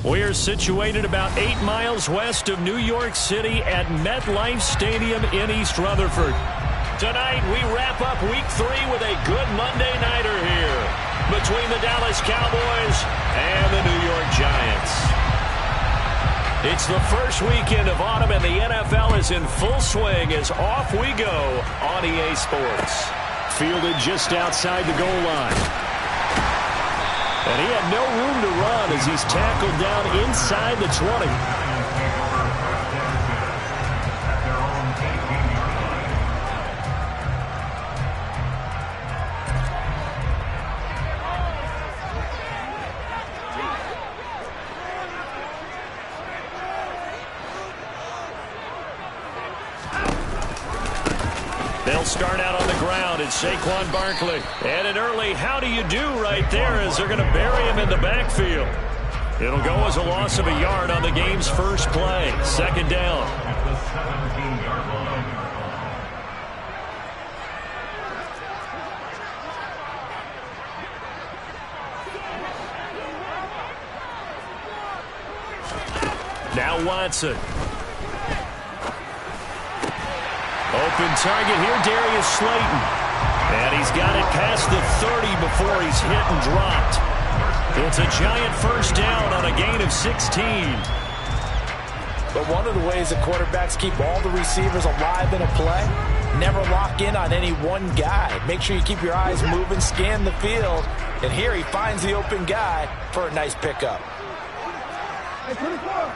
We're situated about 8 miles west of New York City at MetLife Stadium in East Rutherford. Tonight, we wrap up Week 3 with a good Monday nighter here between the Dallas Cowboys and the New York Giants. It's the first weekend of autumn, and the NFL is in full swing as off we go on EA Sports. Fielded just outside the goal line. And he had no room to run as he's tackled down inside the 20. They'll start out on the ground. It's Saquon Barkley. And an early how do you do right there as they're going to bury him in the backfield. It'll go as a loss of a yard on the game's first play. Second down. Now Watson. Open target here, Darius Slayton. And he's got it past the 30 before he's hit and dropped. It's a giant first down on a gain of 16. But one of the ways that quarterbacks keep all the receivers alive in a play, never lock in on any one guy. Make sure you keep your eyes moving, scan the field. And here he finds the open guy for a nice pickup. Hey, 24.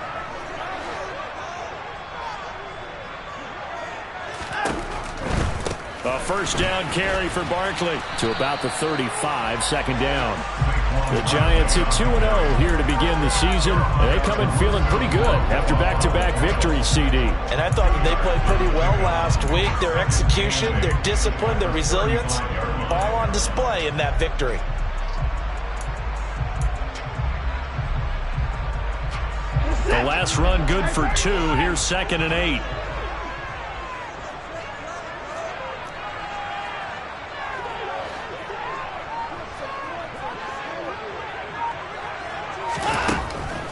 A first down carry for Barkley to about the 35, second down. The Giants at 2-0 here to begin the season. They come in feeling pretty good after back-to-back victories, CD. And I thought that they played pretty well last week. Their execution, their discipline, their resilience, all on display in that victory. The last run good for 2. Here's 2nd and 8.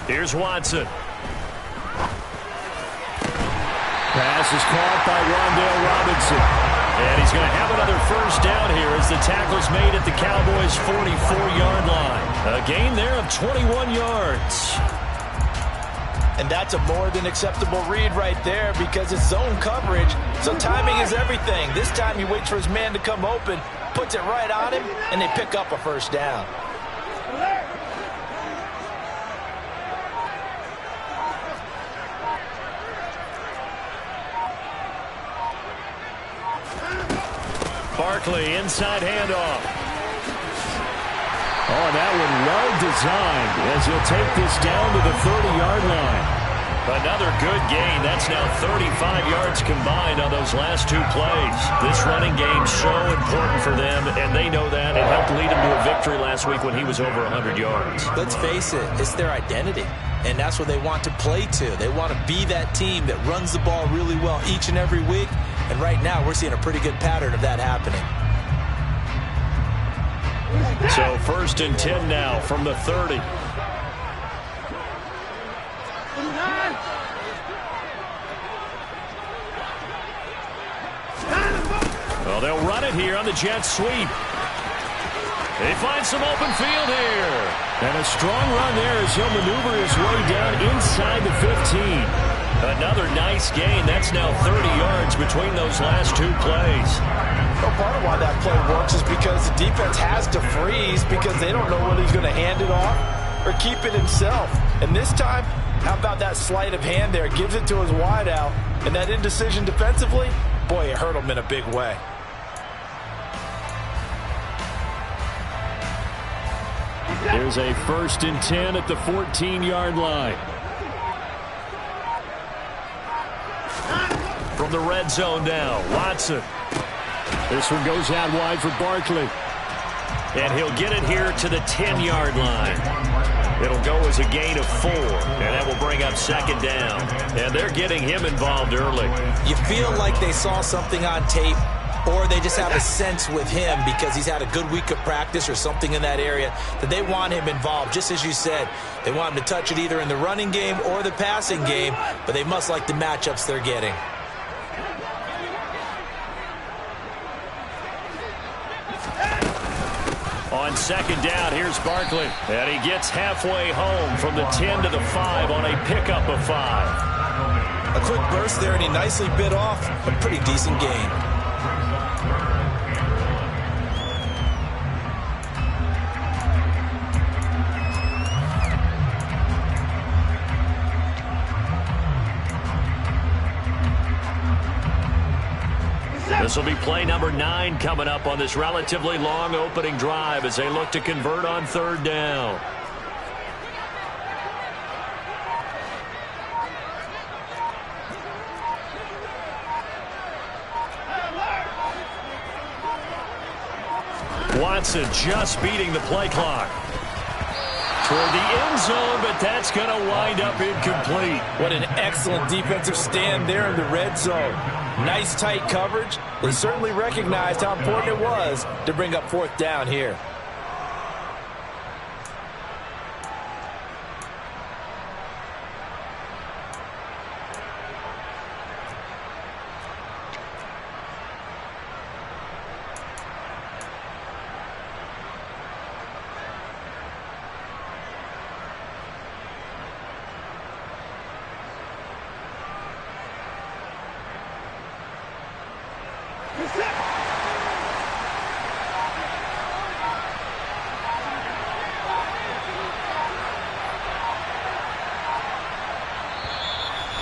Here's Watson. Pass is caught by Wan'Dale Robinson. And he's going to have another first down here as the tackle's made at the Cowboys' 44-yard line. A gain there of 21 yards. And that's a more than acceptable read right there because it's zone coverage. So timing is everything. This time he waits for his man to come open, puts it right on him, and they pick up a first down. Barkley, inside handoff. Oh, that one well designed as he'll take this down to the 30-yard line. Another good gain. That's now 35 yards combined on those last 2 plays. This running game's so important for them, and they know that. It helped lead them to a victory last week when he was over 100 yards. Let's face it, it's their identity, and that's what they want to play to. They want to be that team that runs the ball really well each and every week. And right now, we're seeing a pretty good pattern of that happening. So 1st and 10 now from the 30. Well, they'll run it here on the jet sweep. They find some open field here. And a strong run there as he'll maneuver his way down inside the 15. Another nice gain. That's now 30 yards between those last 2 plays. Well, part of why that play works is because the defense has to freeze because they don't know whether he's going to hand it off or keep it himself. And this time, how about that sleight of hand there? Gives it to his wideout. And that indecision defensively, boy, it hurt him in a big way. There's a 1st and 10 at the 14-yard line. From the red zone now, Watson. This one goes out wide for Barkley. And he'll get it here to the 10-yard line. It'll go as a gain of 4, and that will bring up 2nd down. And they're getting him involved early. You feel like they saw something on tape or they just have a sense with him because he's had a good week of practice or something in that area that they want him involved. Just as you said, they want him to touch it either in the running game or the passing game, but they must like the matchups they're getting. On second down, here's Barkley. And he gets halfway home from the 10 to the 5 on a pickup of 5. A quick burst there, and he nicely bit off a pretty decent gain. This will be play number 9 coming up on this relatively long opening drive as they look to convert on third down. Watson just beating the play clock. Toward the end zone, but that's going to wind up incomplete. What an excellent defensive stand there in the red zone. Nice tight coverage. They certainly recognized how important it was to bring up fourth down here.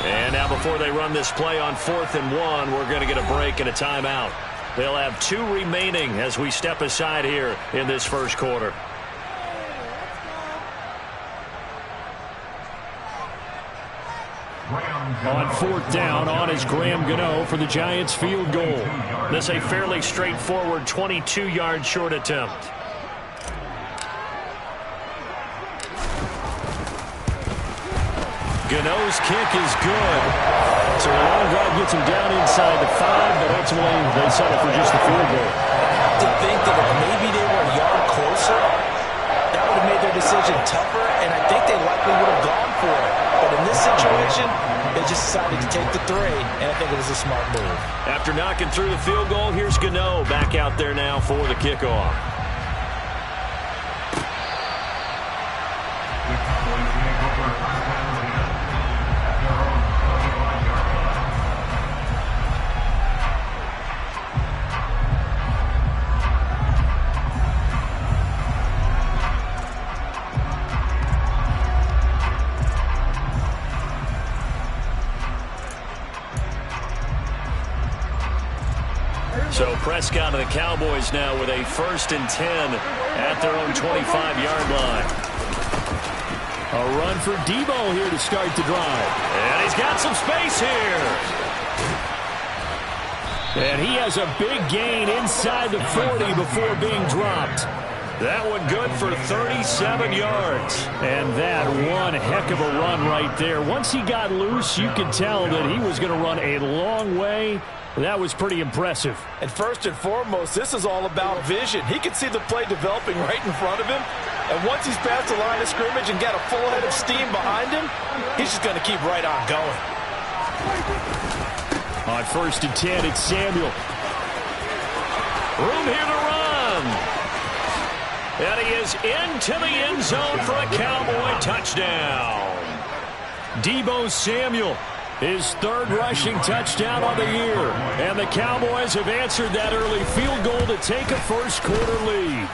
And now before they run this play on 4th and 1, we're going to get a break and a timeout. They'll have 2 remaining as we step aside here in this first quarter. On 4th down, on is Graham Gano for the Giants field goal. This a fairly straightforward 22-yard short attempt. Gano's kick is good. So a long drive gets him down inside the 5, but ultimately they settle for just the field goal. I have to think that if maybe they were a yard closer, that would have made their decision tougher, and I think they likely would have gone for it. But in this situation, they just decided to take the 3, and I think it was a smart move. After knocking through the field goal, here's Gano back out there now for the kickoff. So Prescott and the Cowboys now with a 1st and 10 at their own 25-yard line. A run for Debo here to start the drive. And he's got some space here. And he has a big gain inside the 40 before being dropped. That one good for 37 yards. And that one heck of a run right there. Once he got loose, you could tell that he was going to run a long way. That was pretty impressive. And first and foremost, this is all about vision. He can see the play developing right in front of him. And once he's past the line of scrimmage and got a full head of steam behind him, he's just going to keep right on going. On 1st and 10, it's Samuel. Room here to run. And he is into the end zone for a Cowboy touchdown. Debo Samuel, his 3rd rushing touchdown on the year. And the Cowboys have answered that early field goal to take a first quarter lead.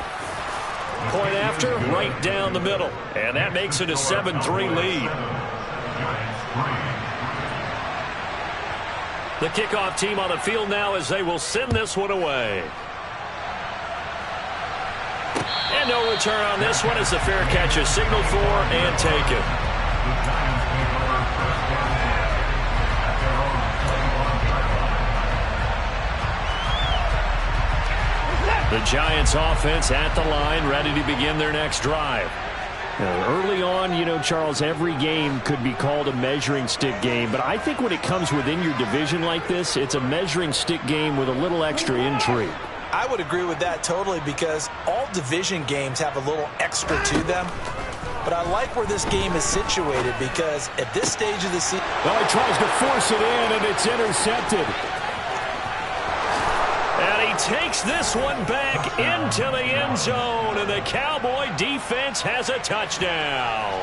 Point after, right down the middle. And that makes it a 7-3 lead. The kickoff team on the field now as they will send this one away. And no return on this one as the fair catch is signaled for and taken. The Giants offense at the line, ready to begin their next drive. Early on, you know, Charles, every game could be called a measuring stick game. But I think when it comes within your division like this, it's a measuring stick game with a little extra intrigue. I would agree with that totally, because all division games have a little extra to them. But I like where this game is situated, because at this stage of the season... Well, he tries to force it in, and it's intercepted. And he takes this one back into the end zone, and the Cowboy defense has a touchdown.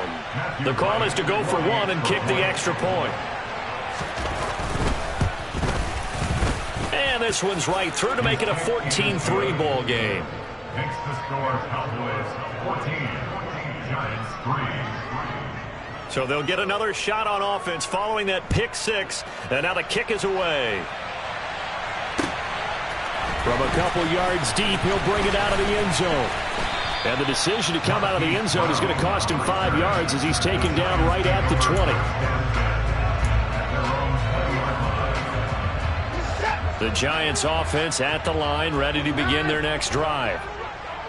The call is to go for one and kick the extra point. And this one's right through to make it a 14-3 ball game. Next to score, Cowboys 14, Giants 3. So they'll get another shot on offense following that pick six, and now the kick is away. From a couple yards deep, he'll bring it out of the end zone. And the decision to come out of the end zone is going to cost him 5 yards as he's taken down right at the 20. The Giants offense at the line, ready to begin their next drive.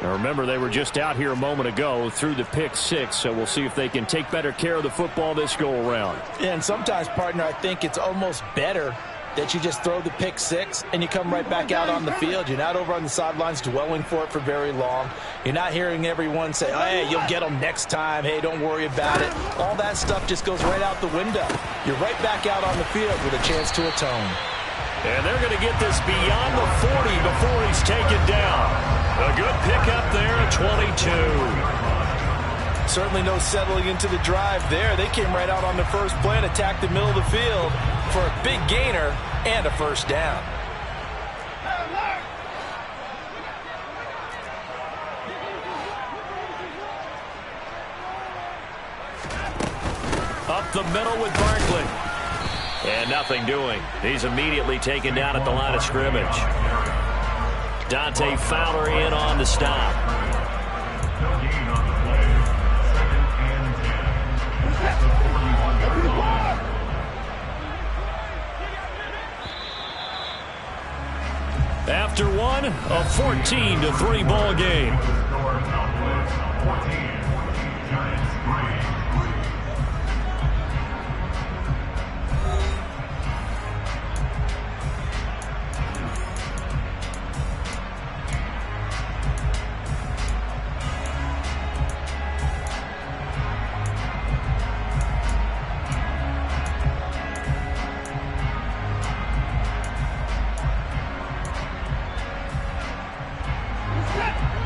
Now remember, they were just out here a moment ago through the pick six, so we'll see if they can take better care of the football this go-around. And sometimes, partner, I think it's almost better that you just throw the pick six and you come right back out on the field. You're not over on the sidelines dwelling for it for very long. You're not hearing everyone say, oh, hey, you'll get them next time. Hey, don't worry about it. All that stuff just goes right out the window. You're right back out on the field with a chance to atone. And they're going to get this beyond the 40 before he's taken down. A good pickup there at 22. Certainly no settling into the drive there. They came right out on the first play and attacked the middle of the field for a big gainer and a first down. Up the middle with Barkley. And nothing doing. He's immediately taken down at the line of scrimmage. Dante Fowler in on the stop. After one, a 14-3 ball game.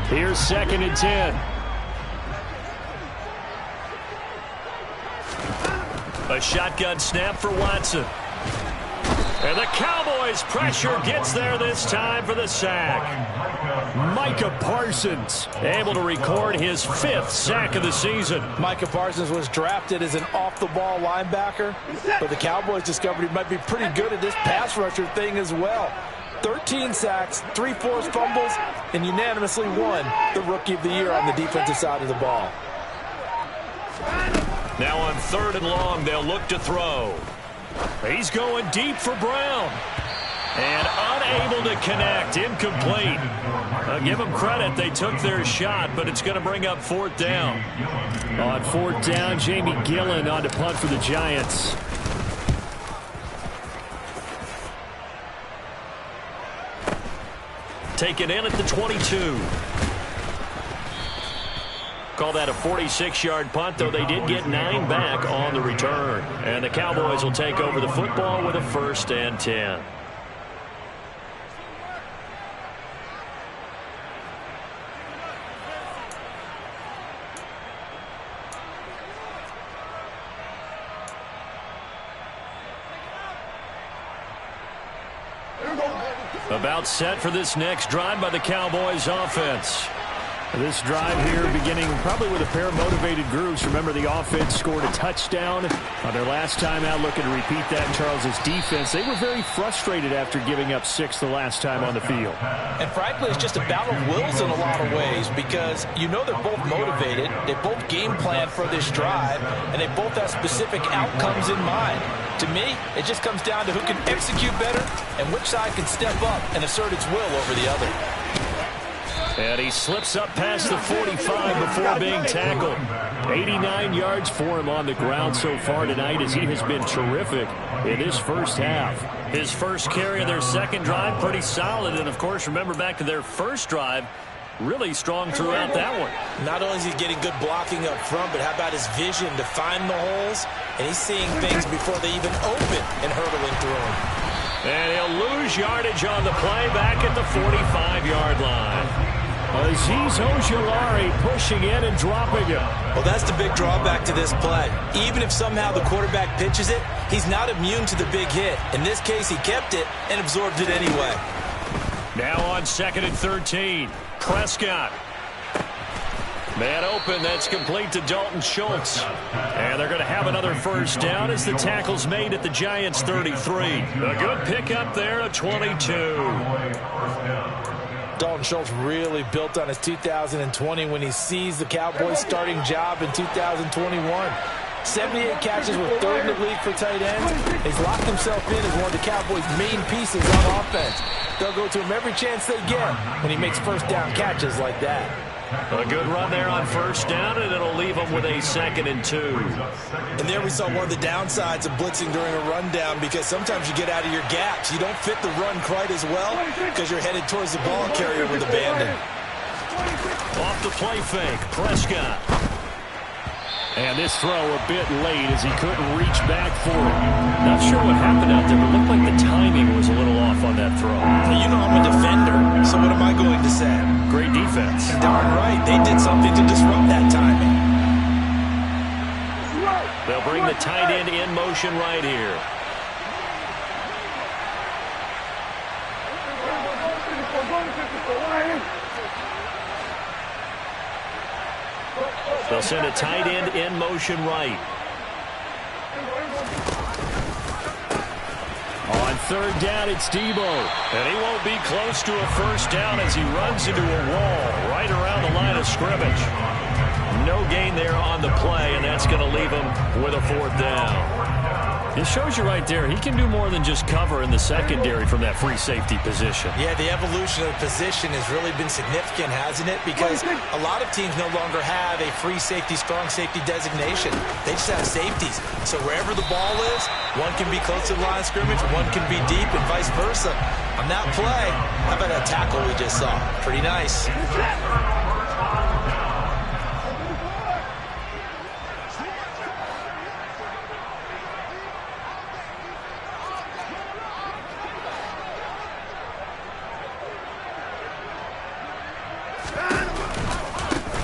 Here's 2nd and 10. A shotgun snap for Watson. And the Cowboys' pressure gets there this time for the sack. Micah Parsons able to record his 5th sack of the season. Micah Parsons was drafted as an off-the-ball linebacker, but the Cowboys discovered he might be pretty good at this pass rusher thing as well. 13 sacks, 3 forced fumbles, and unanimously won the Rookie of the Year on the defensive side of the ball. Now on 3rd and long, they'll look to throw. He's going deep for Brown. And unable to connect, incomplete. I'll give them credit, they took their shot, but it's going to bring up 4th down. On 4th down, Jamie Gillen on to punt for the Giants. Taken in at the 22. Call that a 46-yard punt, though they did get 9 back on the return. And the Cowboys will take over the football with a 1st and 10. About set for this next drive by the Cowboys offense. This drive here beginning probably with a pair of motivated groups. Remember, the offense scored a touchdown on their last time out, looking to repeat that in Charles's defense. They were very frustrated after giving up 6 the last time on the field. And frankly, it's just a battle of wills in a lot of ways, because you know they're both motivated, they both game plan for this drive, and they both have specific outcomes in mind. To me, it just comes down to who can execute better and which side can step up and assert its will over the other. And he slips up past the 45 before being tackled. 89 yards for him on the ground so far tonight as he has been terrific in this first half. His first carry of their second drive, pretty solid. And, of course, remember back to their first drive, really strong throughout that one. Not only is he getting good blocking up front, but how about his vision to find the holes? And he's seeing things before they even open and hurdling through them. And he'll lose yardage on the play back at the 45-yard line. Azeez Ojulari pushing in and dropping him. Well, that's the big drawback to this play. Even if somehow the quarterback pitches it, he's not immune to the big hit. In this case, he kept it and absorbed it anyway. Now on 2nd and 13. Prescott. Man open, that's complete to Dalton Schultz. And they're going to have another first down as the tackle's made at the Giants' 33. A good pickup there at 22. Dalton Schultz really built on his 2020 when he seized the Cowboys' starting job in 2021. 78 catches with 3rd in the league for tight ends. He's locked himself in as one of the Cowboys' main pieces on offense. They'll go to him every chance they get when he makes first down catches like that. A good run there on first down, and it'll leave them with a 2nd and 2. And there we saw one of the downsides of blitzing during a rundown, because sometimes you get out of your gaps. You don't fit the run quite as well because you're headed towards the ball carrier with abandon. Off the play fake, Prescott. And this throw a bit late as he couldn't reach back for it. Not sure what happened out there, but it looked like the timing was a little off on that throw. You know I'm a defender, so what am I going to say? Great defense. Darn right. They did something to disrupt that timing. They'll bring the tight end in motion right here. They'll send a tight end in motion right. On 3rd down, it's Debo. And he won't be close to a first down as he runs into a wall right around the line of scrimmage. No gain there on the play, and that's going to leave him with a 4th down. It shows you right there, he can do more than just cover in the secondary from that free safety position. Yeah, the evolution of the position has really been significant, hasn't it? Because a lot of teams no longer have a free safety, strong safety designation. They just have safeties. So wherever the ball is, one can be close to the line of scrimmage, one can be deep, and vice versa. On that play, how about that tackle we just saw? Pretty nice.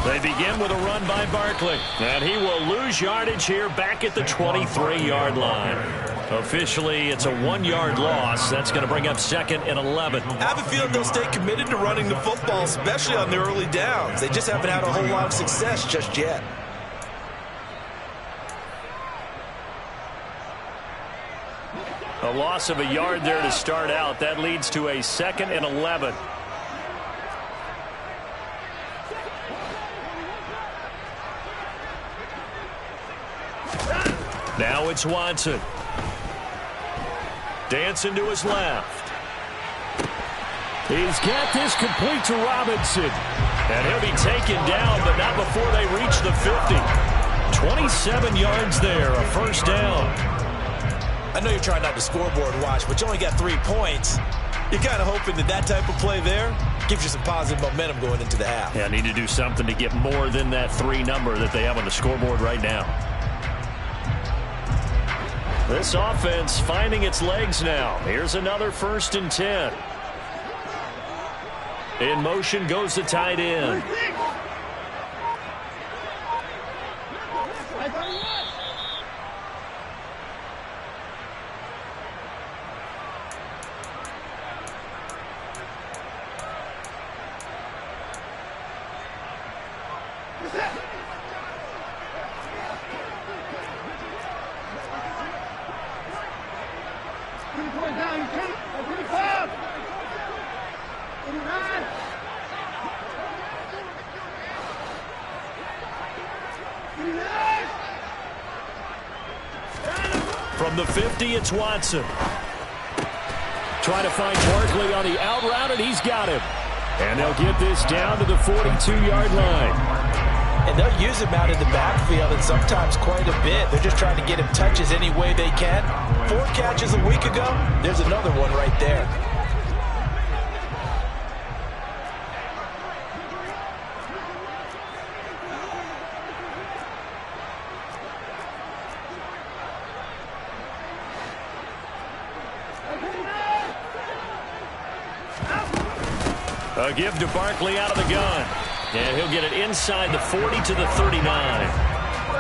They begin with a run by Barkley, and he will lose yardage here back at the 23-yard line. Officially, it's a 1-yard loss. That's going to bring up 2nd and 11. I have a feeling they'll stay committed to running the football, especially on their early downs. They just haven't had a whole lot of success just yet. A loss of a yard there to start out. That leads to a 2nd and 11. Now it's Watson. Dancing to his left. He's got this complete to Robinson. And he'll be taken down, but not before they reach the 50. 27 yards there, a first down. I know you're trying not to scoreboard watch, but you only got 3 points. You're kind of hoping that that type of play there gives you some positive momentum going into the half. Yeah, need to do something to get more than that 3 number that they have on the scoreboard right now. This offense finding its legs now. Here's another 1st and 10. In motion goes the tight end. From the 50, it's Watson. Trying to find Barkley on the out route, and he's got him. And they'll get this down to the 42-yard line. And they'll use him out in the backfield, and sometimes quite a bit. They're just trying to get him touches any way they can. 4 catches a week ago, there's another one right there. A give to Barkley out of the gun. And he'll get it inside the 40 to the 39.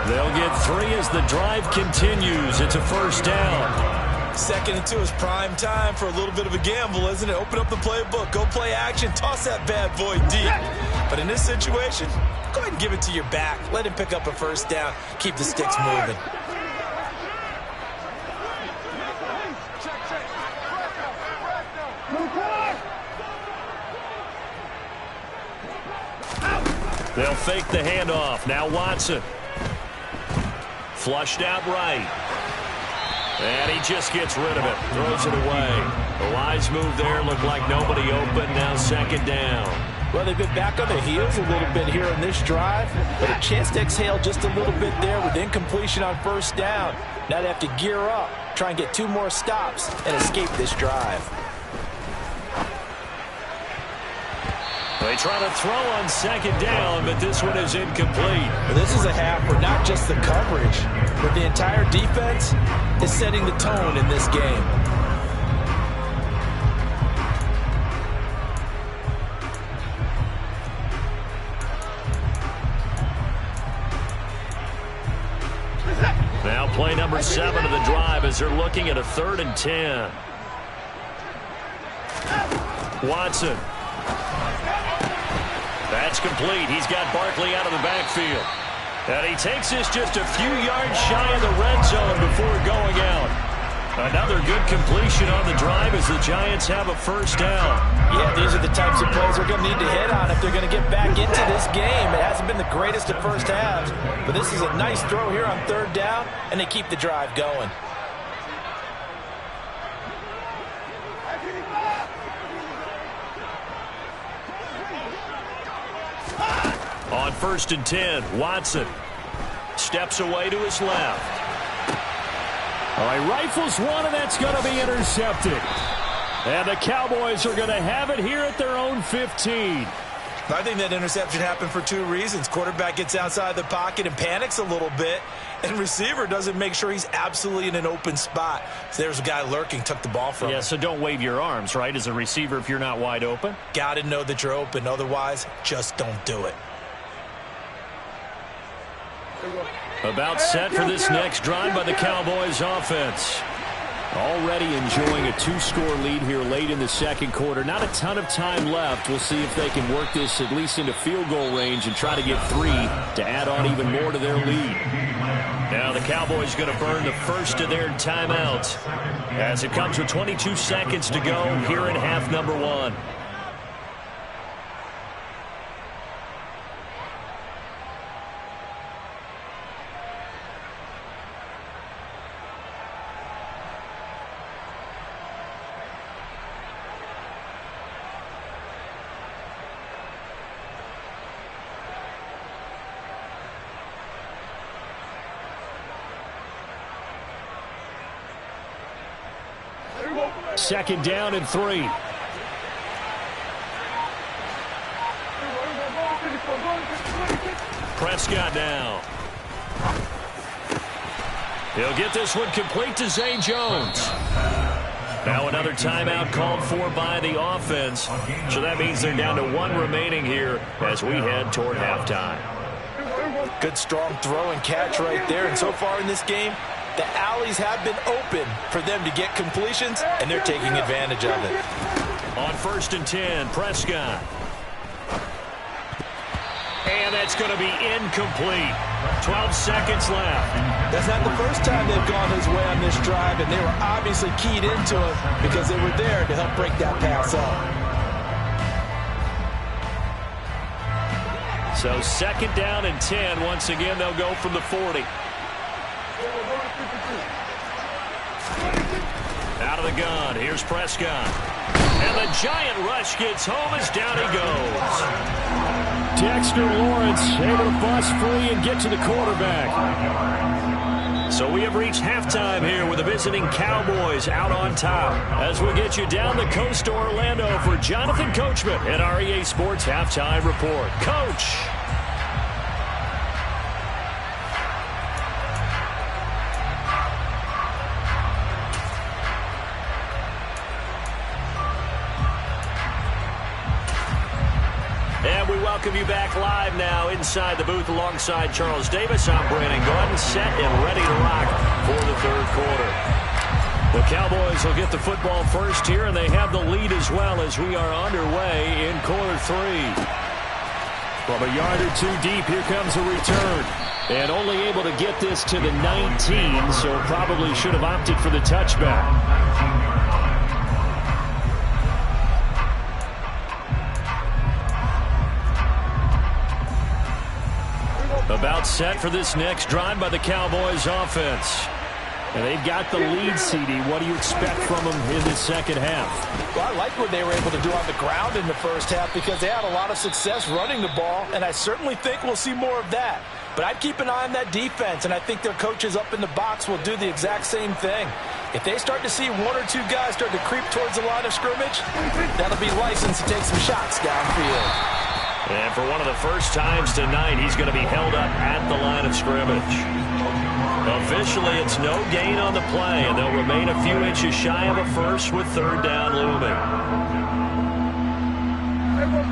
They'll get 3 as the drive continues. It's a first down. Second and 2 is prime time for a little bit of a gamble, isn't it? Open up the playbook, go play action, toss that bad boy deep. But in this situation, go ahead and give it to your back. Let him pick up a first down. Keep the sticks moving. They'll fake the handoff. Now Watson. Flushed out right. And he just gets rid of it. Throws it away. The wise move there. Looked like nobody open. Now second down. Well, they've been back on their heels a little bit here in this drive, but a chance to exhale just a little bit there with incompletion on first down. Now they have to gear up, try and get 2 more stops, and escape this drive. They try to throw on second down, but this one is incomplete. This is a half where not just the coverage, but the entire defense is setting the tone in this game. Now play number 7 of the drive as they're looking at a 3rd and 10. Watson. That's complete. He's got Barkley out of the backfield. And he takes this just a few yards shy of the red zone before going out. Another good completion on the drive as the Giants have a first down. Yeah, these are the types of plays they're going to need to hit on if they're going to get back into this game. It hasn't been the greatest of first halves, but this is a nice throw here on 3rd down, and they keep the drive going. On 1st and 10, Watson steps away to his left. All right, rifles one, and that's going to be intercepted. And the Cowboys are going to have it here at their own 15. I think that interception happened for 2 reasons. Quarterback gets outside the pocket and panics a little bit, and receiver doesn't make sure he's absolutely in an open spot. So there's a guy lurking, took the ball from him. Yeah, so don't wave your arms, right, as a receiver if you're not wide open? Got to know that you're open. Otherwise, just don't do it. About set for this next drive by the Cowboys offense. Already enjoying a 2-score lead here late in the second quarter. Not a ton of time left. We'll see if they can work this at least into field goal range and try to get 3 to add on even more to their lead. Now the Cowboys going to burn the first of their timeouts as it comes with 22 seconds to go here in half number 1. Second down and 3. Prescott now. He'll get this one complete to Zay Jones. Now another timeout called for by the offense. So that means they're down to 1 remaining here as we head toward halftime. Good strong throw and catch right there. And so far in this game, the alleys have been open for them to get completions, and they're taking advantage of it. On 1st and 10, Prescott. And that's going to be incomplete. 12 seconds left. That's not the first time they've gone his way on this drive, and they were obviously keyed into it because they were there to help break that pass up. So 2nd down and 10. Once again, they'll go from the 40. Out of the gun, here's Prescott. And the giant rush gets home as down he goes. Dexter Lawrence able to bust free and get to the quarterback. So we have reached halftime here with the visiting Cowboys out on top. As we get you down the coast to Orlando for Jonathan Coachman at our EA Sports Halftime Report. Coach. And we welcome you back live now inside the booth alongside Charles Davis. I'm Brandon Gaudin, set and ready to rock for the third quarter. The Cowboys will get the football first here, and they have the lead as well as we are underway in quarter three. From a yard or two deep, here comes a return. And only able to get this to the 19, so probably should have opted for the touchback. About set for this next drive by the Cowboys offense. And they've got the lead, CD. What do you expect from them in the second half? Well, I like what they were able to do on the ground in the first half because they had a lot of success running the ball, and I certainly think we'll see more of that. But I'd keep an eye on that defense, and I think their coaches up in the box will do the exact same thing. If they start to see one or two guys start to creep towards the line of scrimmage, that'll be license to take some shots downfield. And for one of the first times tonight, he's going to be held up at the line of scrimmage. Officially, it's no gain on the play, and they'll remain a few inches shy of a first with third down looming.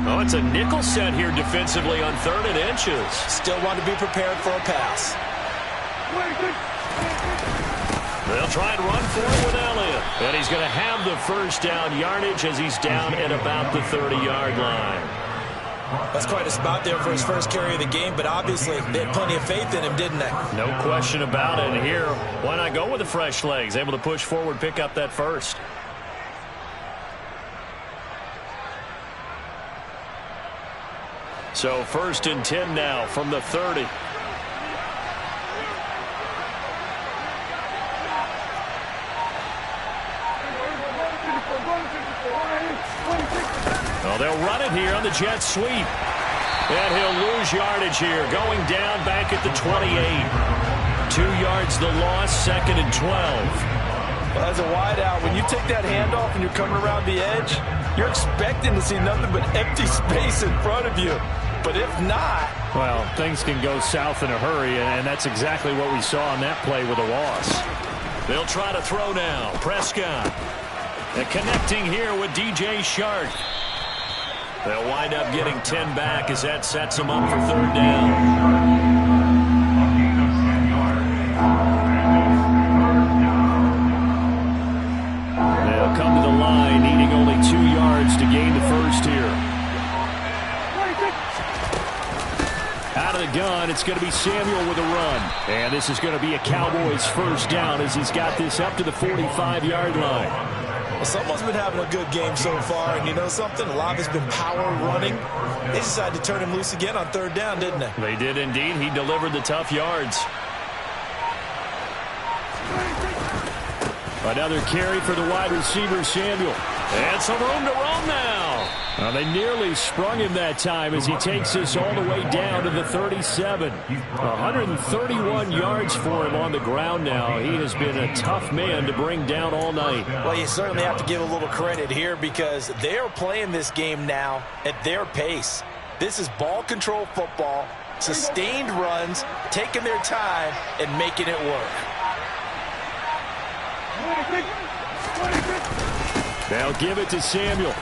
Oh, it's a nickel set here defensively on 3rd and inches. Still want to be prepared for a pass. They'll try and run for it with Elliott. And he's going to have the first down yardage as he's down at about the 30-yard line. That's quite a spot there for his first carry of the game, but obviously they had plenty of faith in him, didn't they? No question about it. And here, why not go with the fresh legs? Able to push forward, pick up that first. So 1st and 10 now from the 30. Well, they'll run it here on the jet sweep. And he'll lose yardage here, going down back at the 28. 2 yards the loss, 2nd and 12. Well, as a wideout, when you take that handoff and you're coming around the edge, you're expecting to see nothing but empty space in front of you. But if not... Well, things can go south in a hurry, and that's exactly what we saw on that play with a loss. They'll try to throw now. Prescott. And connecting here with DJ Shark. They'll wind up getting 10 back as that sets them up for third down. They'll come to the line, needing only 2 yards to gain the first here. Out of the gun, it's going to be Samuel with a run. And this is going to be a Cowboys first down as he's got this up to the 45-yard line. Well, someone's been having a good game so far, and you know something? A lot has been power running. They decided to turn him loose again on 3rd down, didn't they? They did indeed. He delivered the tough yards. Another carry for the wide receiver, Samuel. And some room to roam now. They nearly sprung him that time as he takes this all the way down to the 37. 131 yards for him on the ground now. He has been a tough man to bring down all night. Well, you certainly have to give a little credit here because they are playing this game now at their pace. This is ball control football, sustained runs, taking their time, and making it work. They'll give it to Samuel.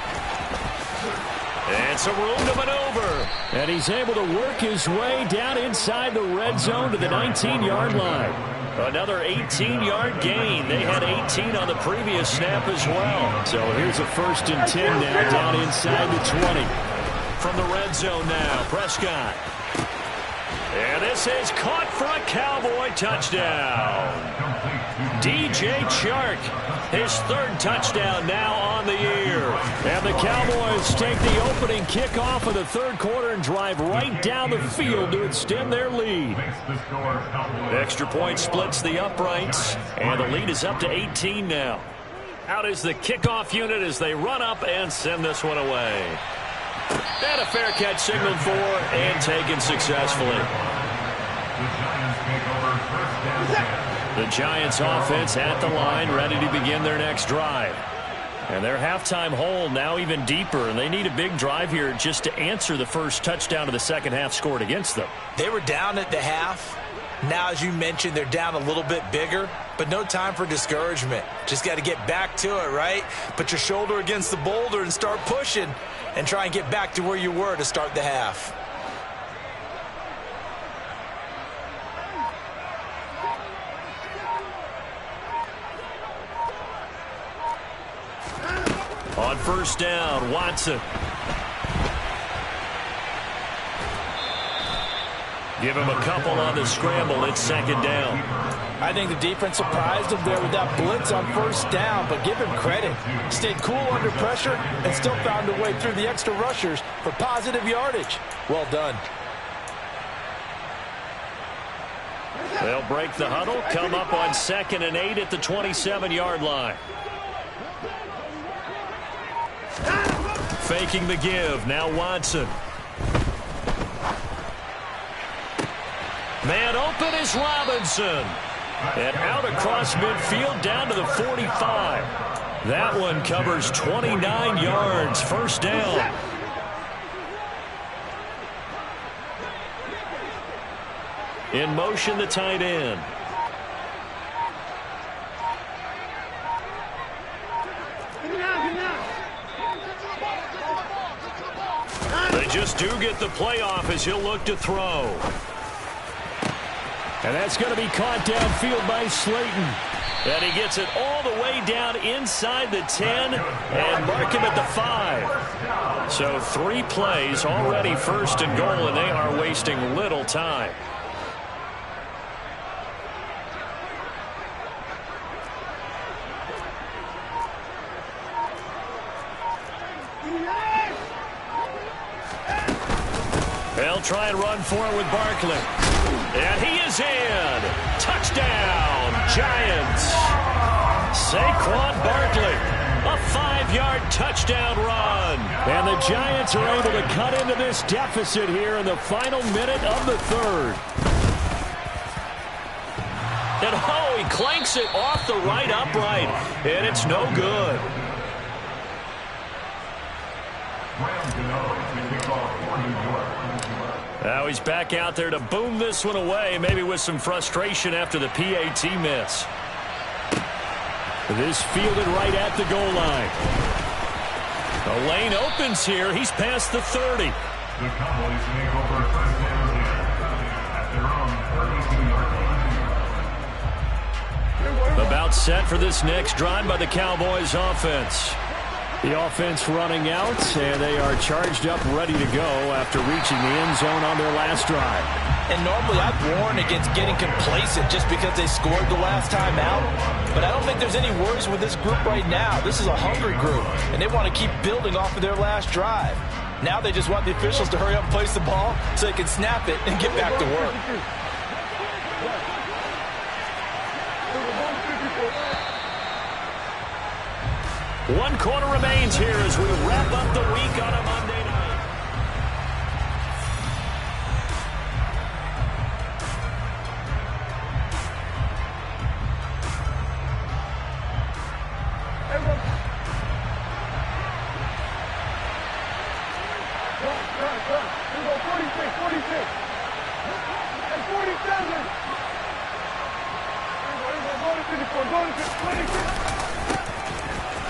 And some room to maneuver. And he's able to work his way down inside the red zone to the 19-yard line. Another 18-yard gain. They had 18 on the previous snap as well. So here's a 1st and 10 now down inside the 20. From the red zone now, Prescott. And this is caught for a Cowboy touchdown. DJ Chark, his 3rd touchdown now on the year. And the Cowboys take the opening kickoff of the 3rd quarter and drive right down the field to extend their lead. Extra point splits the uprights, and the lead is up to 18 now. Out is the kickoff unit as they run up and send this one away. And a fair catch signaled for and taken successfully. The Giants offense at the line, ready to begin their next drive. And their halftime hole now even deeper, and they need a big drive here just to answer the first touchdown of the second half scored against them. They were down at the half. Now, as you mentioned, they're down a little bit bigger, but no time for discouragement. Just got to get back to it, right? Put your shoulder against the boulder and start pushing and try and get back to where you were to start the half. On first down, Watson. Give him a couple on the scramble. It's second down. I think the defense surprised him there with that blitz on first down, but give him credit. Stayed cool under pressure and still found a way through the extra rushers for positive yardage. Well done. They'll break the huddle, come up on 2nd and 8 at the 27-yard line. Faking the give. Now Watson. Man open is Robinson. And out across midfield down to the 45. That one covers 29 yards. First down. In motion, the tight end. They just do get the playoff as he'll look to throw. And that's going to be caught downfield by Slayton. And he gets it all the way down inside the 10 and mark him at the 5. So 3 plays already first and goal, and they are wasting little time. They'll try and run for it with Barkley. And he is in. Touchdown, Giants. Saquon Barkley, a 5-yard touchdown run. And the Giants are able to cut into this deficit here in the final minute of the third. And oh, he clanks it off the right upright. And it's no good. Now he's back out there to boom this one away, maybe with some frustration after the PAT miss. This fielded right at the goal line. The lane opens here. He's past the 30. The Cowboys make over first down at their own 32-yard line. About set for this next drive by the Cowboys offense. The offense running out, and they are charged up, ready to go after reaching the end zone on their last drive. And normally I'd warn against getting complacent just because they scored the last time out. But I don't think there's any worries with this group right now. This is a hungry group, and they want to keep building off of their last drive. Now they just want the officials to hurry up and place the ball so they can snap it and get back to work. One quarter remains here as we wrap up the week on a Monday night.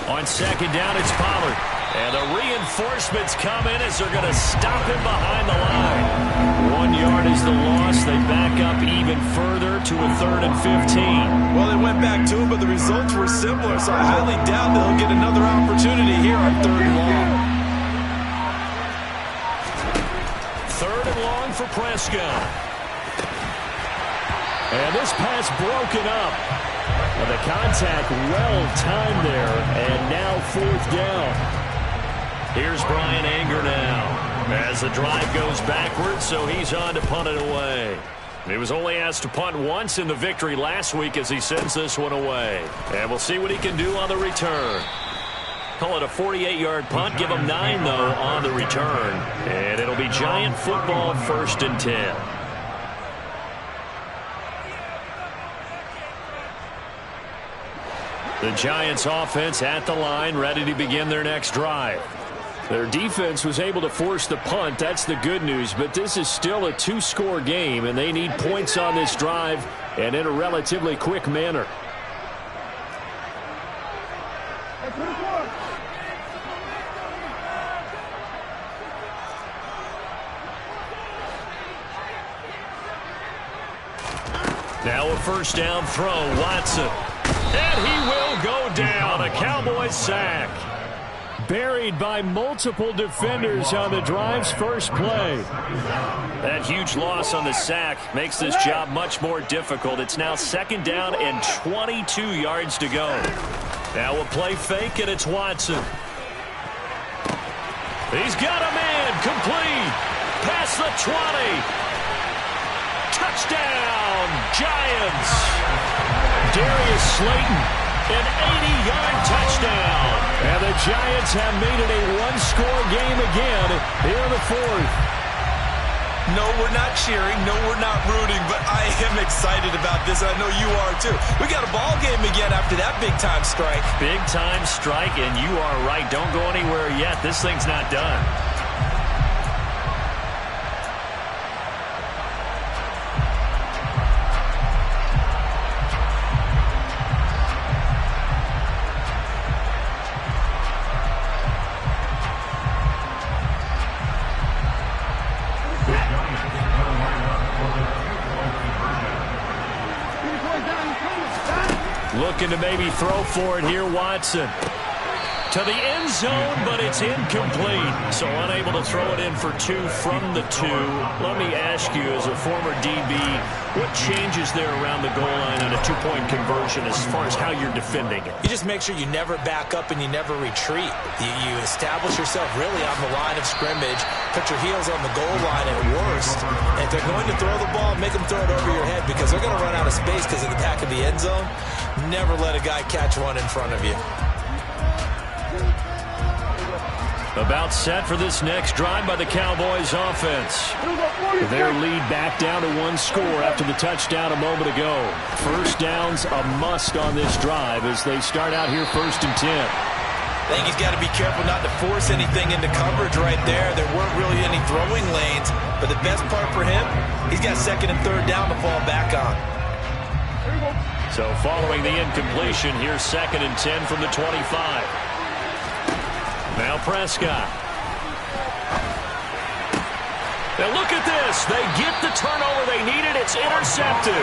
On second down, it's Pollard. And the reinforcements come in as they're going to stop him behind the line. 1 yard is the loss. They back up even further to a 3rd and 15. Well, they went back to him, but the results were similar, so I highly doubt they'll get another opportunity here on 3rd and long. 3rd and long for Prescott. And this pass broken up. And the contact well-timed there, and now 4th down. Here's Brian Anger now as the drive goes backwards, so he's on to punt it away. He was only asked to punt once in the victory last week as he sends this one away. And we'll see what he can do on the return. Call it a 48-yard punt. Give them 9, though, on the return. And it'll be Giant football, 1st and 10. The Giants offense at the line, ready to begin their next drive. Their defense was able to force the punt. That's the good news. But this is still a 2-score game, and they need points on this drive and in a relatively quick manner. Now a 1st down throw, Watson. And he will go down. A Cowboys sack. Buried by multiple defenders on the drive's first play. That huge loss on the sack makes this job much more difficult. It's now 2nd down and 22 yards to go. Now a play fake, and it's Watson. He's got a man. Complete. Past the 20. Touchdown, Giants. Darius Slayton, an 80-yard touchdown. And the Giants have made it a 1-score game again here in the 4th. No, we're not cheering. No, we're not rooting. But I am excited about this. I know you are, too. We got a ball game again after that big-time strike. Big-time strike, and you are right. Don't go anywhere yet. This thing's not done. Looking to maybe throw for it here, Watson. To the end zone, but it's incomplete. So unable to throw it in for 2 from the 2. Let me ask you, as a former DB, what changes there around the goal line on a 2-point conversion as far as how you're defending it? You just make sure you never back up and you never retreat. You establish yourself really on the line of scrimmage, put your heels on the goal line at worst. And if they're going to throw the ball, make them throw it over your head because they're going to run out of space because of the back of the end zone. Never let a guy catch one in front of you. About set for this next drive by the Cowboys offense. Their lead back down to 1 score after the touchdown a moment ago. 1st down's a must on this drive as they start out here 1st and 10. I think he's got to be careful not to force anything into coverage right there. There weren't really any throwing lanes, but the best part for him, he's got 2nd and 3rd down to fall back on. So following the incompletion, here's 2nd and 10 from the 25. Now Prescott. Now look at this. They get the turnover they needed. It's intercepted.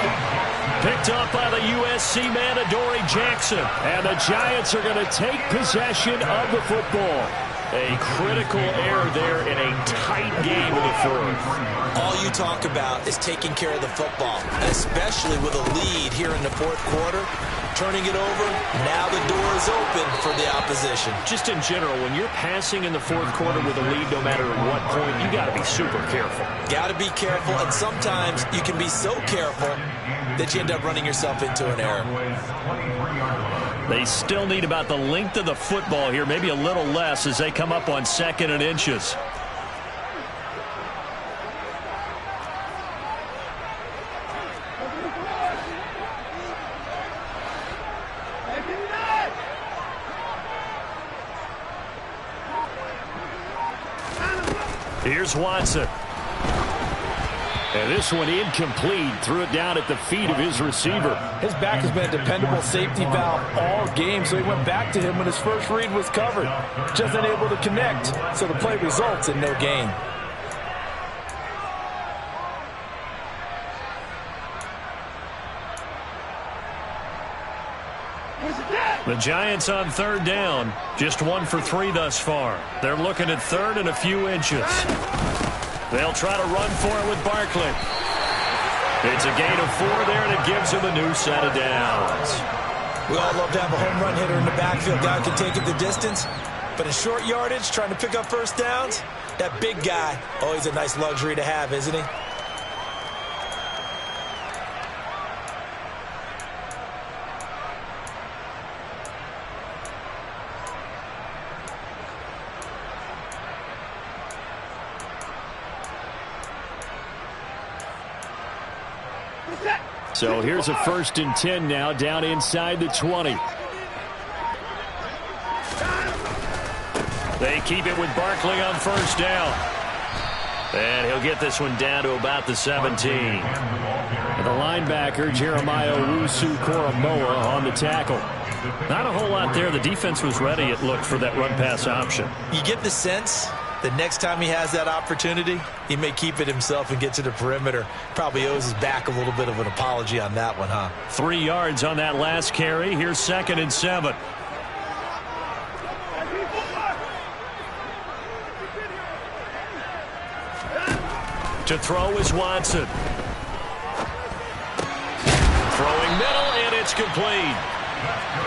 Picked up by the USC man, Adoree Jackson. And the Giants are going to take possession of the football. A critical error there in a tight game in the 4th. All you talk about is taking care of the football, especially with a lead here in the 4th quarter. Turning it over, now the door is open for the opposition. Just in general, when you're passing in the 4th quarter with a lead, no matter at what point, you got to be super careful. Got to be careful, and sometimes you can be so careful that you end up running yourself into an error. They still need about the length of the football here, maybe a little less as they come up on 2nd and inches. Here's Watson. And this one incomplete. Threw it down at the feet of his receiver. His back has been a dependable safety valve all game, so he went back to him when his first read was covered. Just unable to connect, so the play results in no gain. The Giants on 3rd down. Just 1 for 3 thus far. They're looking at 3rd and a few inches. They'll try to run for it with Barkley. It's a gain of 4 there, and it gives him a new set of downs. We all love to have a home run hitter in the backfield. Guy can take it the distance. But in short yardage, trying to pick up 1st downs, that big guy, always a nice luxury to have, isn't he? So here's a 1st and 10 now, down inside the 20. They keep it with Barkley on 1st down. And he'll get this one down to about the 17. And the linebacker, Jeremiah Owusu-Koramoah, on the tackle. Not a whole lot there. The defense was ready, it looked, for that run-pass option. You get the sense that next time he has that opportunity, he may keep it himself and get to the perimeter. Probably owes his back a little bit of an apology on that one, huh? 3 yards on that last carry. Here's 2nd and 7. To throw is Watson. Throwing middle, and it's complete.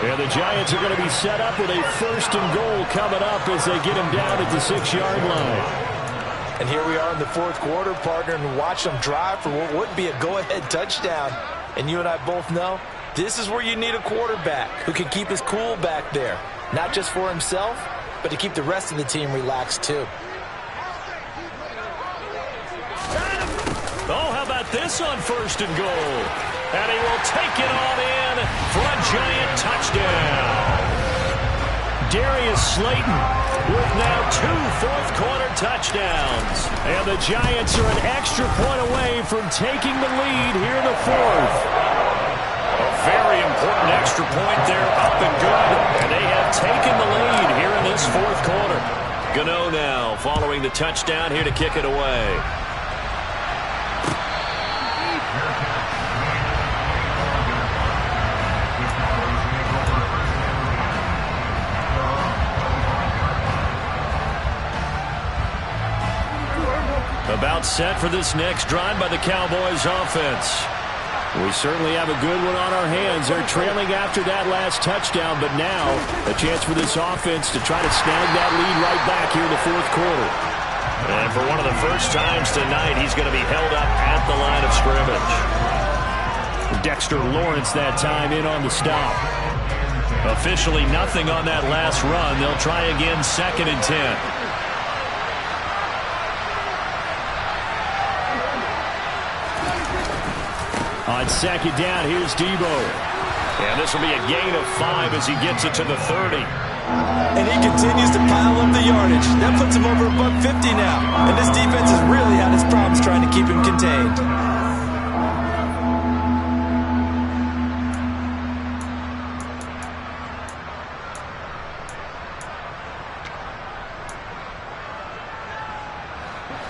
And the Giants are going to be set up with a 1st and goal coming up as they get him down at the 6-yard line. And here we are in the 4th quarter, partner, and watch them drive for what would be a go-ahead touchdown. And you and I both know this is where you need a quarterback who can keep his cool back there. Not just for himself, but to keep the rest of the team relaxed too. Oh, how about this on 1st and goal? And he will take it on in for a Giant touchdown. Darius Slayton with now 2 fourth-quarter touchdowns. And the Giants are an extra point away from taking the lead here in the 4th. A very important extra point there, up and good. And they have taken the lead here in this 4th quarter. Gano now following the touchdown here to kick it away. About set for this next drive by the Cowboys offense. We certainly have a good one on our hands. They're trailing after that last touchdown, but now a chance for this offense to try to snag that lead right back here in the 4th quarter. And for one of the first times tonight, he's going to be held up at the line of scrimmage. Dexter Lawrence that time in on the stop. Officially nothing on that last run. They'll try again, 2nd and 10. On 2nd down, here's Debo. And this will be a gain of 5 as he gets it to the 30. And he continues to pile up the yardage. That puts him over $150 now. And this defense has really had its problems trying to keep him contained.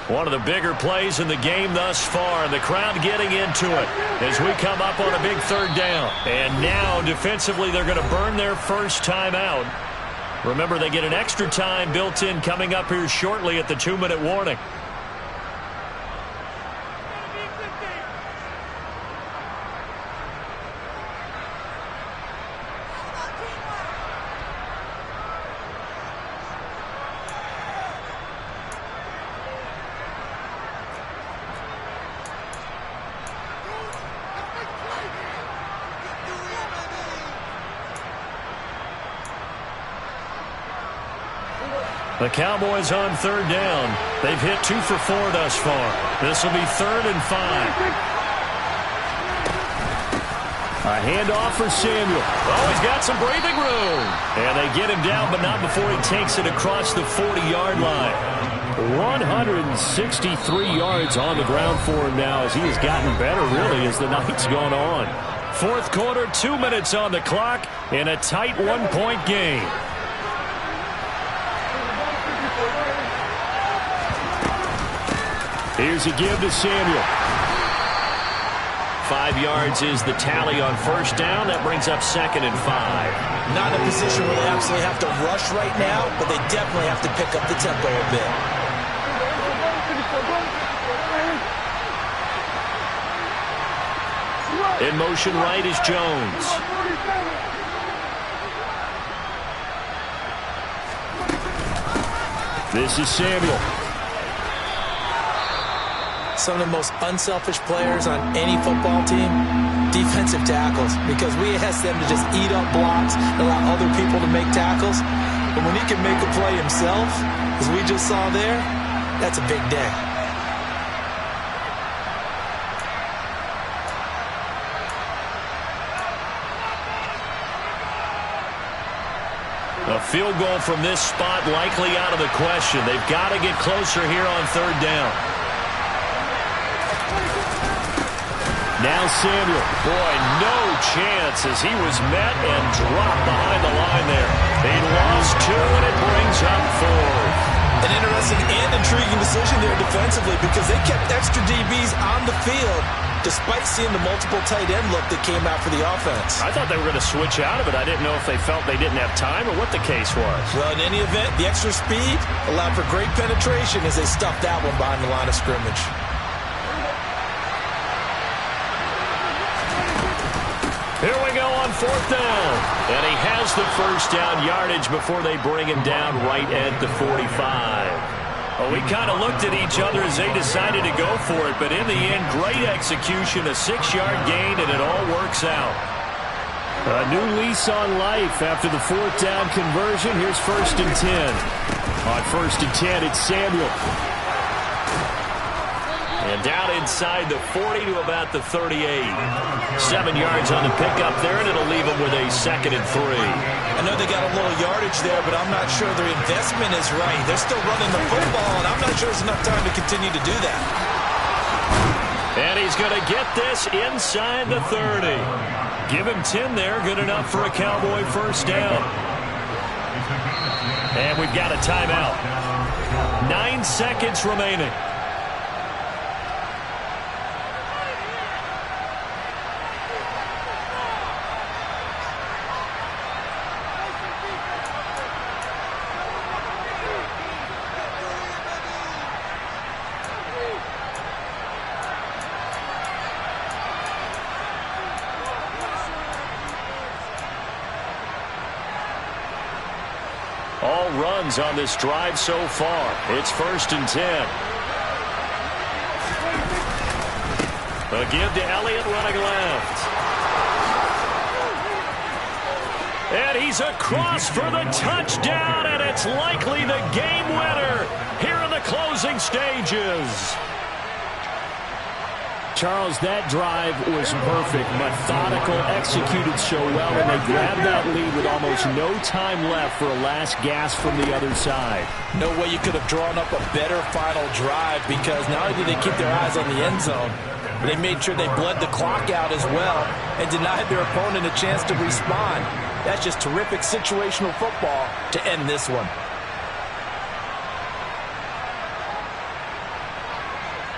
One of the bigger plays in the game thus far. The crowd getting into it as we come up on a big 3rd down. And now, defensively, they're going to burn their first time out. Remember, they get an extra time built in coming up here shortly at the 2-minute warning. The Cowboys on 3rd down. They've hit 2 for 4 thus far. This will be 3rd and 5. A handoff for Samuel. Oh, he's got some breathing room. And they get him down, but not before he takes it across the 40-yard line. 163 yards on the ground for him now as he has gotten better, really, as the night's gone on. 4th quarter, 2 minutes on the clock, in a tight 1-point game. Here's a give to Samuel. 5 yards is the tally on 1st down. That brings up 2nd and 5. Not in a position where they absolutely have to rush right now, but they definitely have to pick up the tempo a bit. In motion right is Jones. This is Samuel. Some of the most unselfish players on any football team, defensive tackles, because we ask them to just eat up blocks, allow other people to make tackles. But when he can make a play himself, as we just saw there, that's a big day. A field goal from this spot likely out of the question. They've got to get closer here on third down. Now Samuel. Boy, no chance as he was met and dropped behind the line there. He lost 2 and it brings up 4. An interesting and intriguing decision there defensively because they kept extra DBs on the field despite seeing the multiple tight end look that came out for the offense. I thought they were going to switch out of it. I didn't know if they felt they didn't have time or what the case was. Well, in any event, the extra speed allowed for great penetration as they stuffed that one behind the line of scrimmage. Here we go on fourth down. And he has the first down yardage before they bring him down right at the 45. Well, we kind of looked at each other as they decided to go for it. But in the end, great execution, a 6-yard gain, and it all works out. A new lease on life after the fourth down conversion. Here's 1st and 10. On 1st and 10, it's Samuel. And down inside the 40 to about the 38. 7 yards on the pickup there, and it'll leave them with a 2nd and 3. I know they got a little yardage there, but I'm not sure their investment is right. They're still running the football, and I'm not sure there's enough time to continue to do that. And he's going to get this inside the 30. Give him 10 there, good enough for a Cowboy first down. And we've got a timeout. 9 seconds remaining. All runs on this drive so far. It's 1st and 10. A give to Elliott running left. And he's across for the touchdown, and it's likely the game winner here in the closing stages. Charles, that drive was perfect, methodical, executed so well, and they grabbed that lead with almost no time left for a last gasp from the other side. No way you could have drawn up a better final drive because not only did they keep their eyes on the end zone, but they made sure they bled the clock out as well and denied their opponent a chance to respond. That's just terrific situational football to end this one.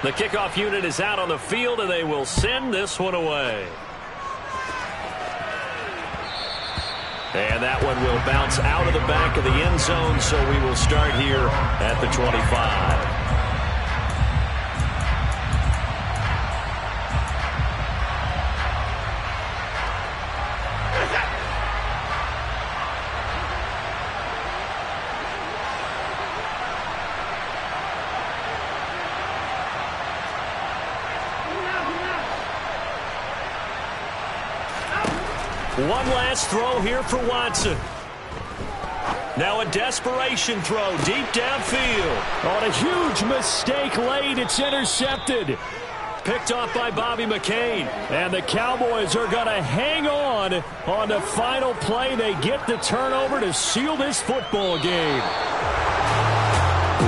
The kickoff unit is out on the field, and they will send this one away. And that one will bounce out of the back of the end zone, so we will start here at the 25. One last throw here for Watson. Now a desperation throw deep downfield. On a huge mistake late, it's intercepted. Picked off by Bobby McCain. And the Cowboys are going to hang on the final play. They get the turnover to seal this football game.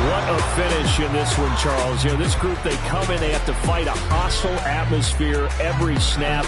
What a finish in this one, Charles. You know, this group, they come in, they have to fight a hostile atmosphere every snap.